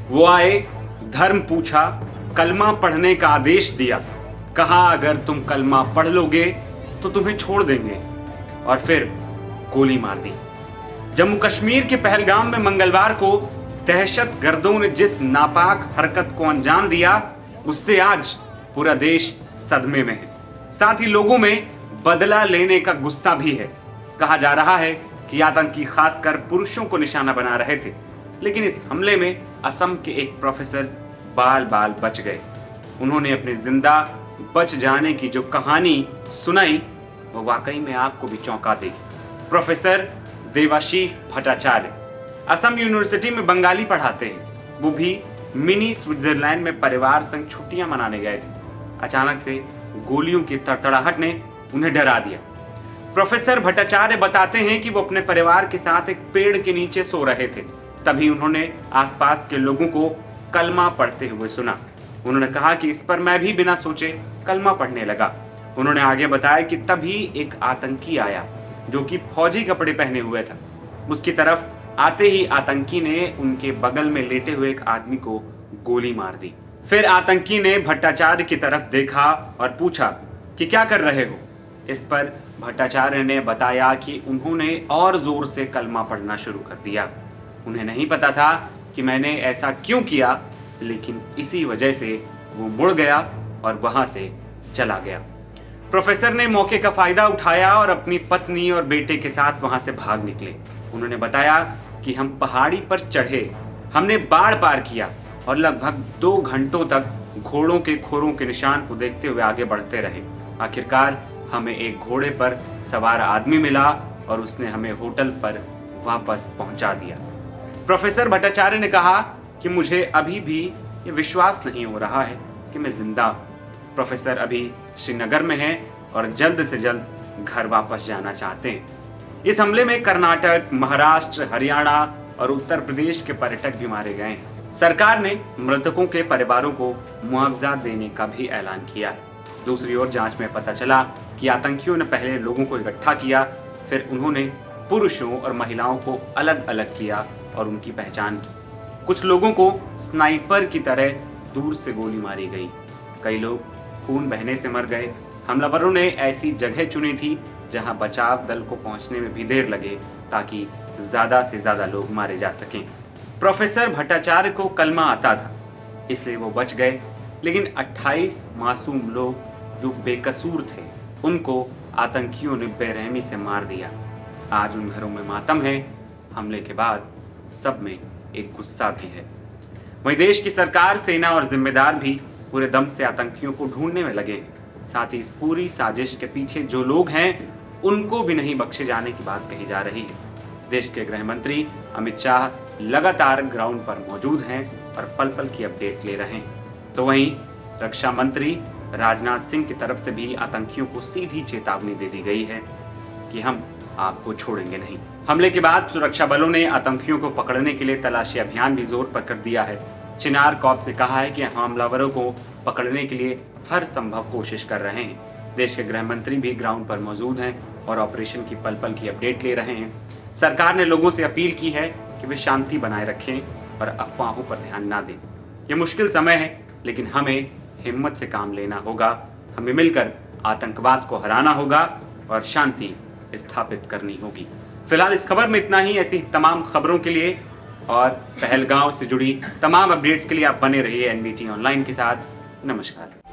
वो आए, धर्म पूछा, कलमा पढ़ने का आदेश दिया, कहा अगर तुम कलमा पढ़ लोगे तो तुम्हें छोड़ देंगे, और फिर गोली मार दी। जम्मू कश्मीर के पहलगाम में मंगलवार को दहशतगर्दों ने जिस नापाक हरकत को अंजाम दिया, उससे आज पूरा देश सदमे में है। साथ ही लोगों में बदला लेने का गुस्सा भी है। कहा जा रहा है कि आतंकी खासकर पुरुषों को निशाना बना रहे थे, लेकिन इस हमले में असम के एक प्रोफेसर बाल बाल बच गए। उन्होंने अपने जिंदा बच जाने की जो कहानी सुनाई, वो वाकई में आपको भी चौंका देगी। प्रोफेसर देवाशीष भट्टाचार्य असम यूनिवर्सिटी में बंगाली पढ़ाते हैं। वो भी मिनी स्विट्जरलैंड में परिवार संग छुट्टियां मनाने गए थे। अचानक से गोलियों की तड़तड़ाहट ने उन्हें डरा दिया। प्रोफेसर भट्टाचार्य बताते हैं कि वो अपने परिवार के साथ एक पेड़ के नीचे सो रहे थे। तभी उन्होंने आसपास के लोगों को कलमा पढ़ते हुए सुना। उन्होंने कहा कि इस पर मैं भी बिना सोचे कलमा पढ़ने लगा। उन्होंने आगे बताया कि तभी एक आतंकी आया जो कि फौजी कपड़े पहने हुए था। उसकी तरफ आते ही आतंकी ने उनके बगल में लेटे हुए एक आदमी को गोली मार दी। फिर आतंकी ने भट्टाचार्य की तरफ देखा और पूछा कि क्या कर रहे हो। इस पर भट्टाचार्य ने बताया कि उन्होंने और जोर से कलमा पढ़ना शुरू कर दिया। उन्हें नहीं पता था कि मैंने ऐसा क्यों किया, लेकिन इसी वजह से वो मुड़ गया और वहां से चला गया। प्रोफेसर ने मौके का फायदा उठाया और अपनी पत्नी और बेटे के साथ वहां से भाग निकले। उन्होंने बताया कि हम पहाड़ी पर चढ़े, हमने बाढ़ पार किया और लगभग 2 घंटों तक घोड़ों के खुरों के निशान को देखते हुए आगे बढ़ते रहे। आखिरकार हमें एक घोड़े पर सवार आदमी मिला और उसने हमें होटल पर वापस पहुंचा दिया। प्रोफेसर भट्टाचार्य ने कहा कि मुझे अभी भी ये विश्वास नहीं हो रहा है कि मैं जिंदा हूं। प्रोफेसर अभी श्रीनगर में हैं और जल्द से जल्द घर वापस जाना चाहते हैं। इस हमले में कर्नाटक, महाराष्ट्र, हरियाणा और उत्तर प्रदेश के पर्यटक भी मारे गए हैं। सरकार ने मृतकों के परिवारों को मुआवजा देने का भी ऐलान किया है। दूसरी ओर जांच में पता चला कि आतंकियों ने पहले लोगों को इकट्ठा किया, फिर उन्होंने पुरुषों और महिलाओं को अलग अलग किया और उनकी पहचान की। कुछ लोगों को स्नाइपर की तरह दूर से गोली मारी गई। कई लोग खून बहने से मर गए। हमलावरों ने ऐसी जगह चुनी थी जहां बचाव दल को पहुंचने में भी देर लगे, ताकि ज्यादा से ज्यादा लोग मारे जा सकें। प्रोफेसर भट्टाचार्य को कलमा आता था, इसलिए वो बच गए, लेकिन 28 मासूम लोग जो बेकसूर थे, उनको आतंकियों ने बेरहमी से मार दिया। आज उन घरों में मातम है। हमले के बाद सब में एक गुस्सा भी है। वहीं देश की सरकार, सेना और जिम्मेदार भी पूरे दम से आतंकियों को ढूंढने में लगे हैं। साथ ही इस पूरी साजिश के पीछे जो लोग हैं, उनको भी नहीं बख्शे जाने की बात कही जा रही है। देश के गृह मंत्री अमित शाह लगातार ग्राउंड पर मौजूद हैं और पल पल की अपडेट ले रहे हैं। तो वहीं रक्षा मंत्री राजनाथ सिंह की तरफ से भी आतंकियों को सीधी चेतावनी दे दी गई है कि हम आपको छोड़ेंगे नहीं। हमले के बाद सुरक्षा बलों ने आतंकियों को पकड़ने के लिए तलाशी अभियान भी जोर पर कर दिया है। चिनार कॉर्प से कहा है कि हमलावरों को पकड़ने के लिए हर संभव कोशिश कर रहे हैं। देश के गृह मंत्री भी ग्राउंड पर मौजूद हैं और ऑपरेशन की पल पल की अपडेट ले रहे हैं। सरकार ने लोगों से अपील की है कि वे शांति बनाए रखें और अफवाहों पर ध्यान ना दें। ये मुश्किल समय है, लेकिन हमें हिम्मत से काम लेना होगा। हमें मिलकर आतंकवाद को हराना होगा और शांति स्थापित करनी होगी। फिलहाल इस खबर में इतना ही। ऐसी तमाम खबरों के लिए और पहलगांव से जुड़ी तमाम अपडेट्स के लिए आप बने रहिए एनबीटी ऑनलाइन के साथ। नमस्कार।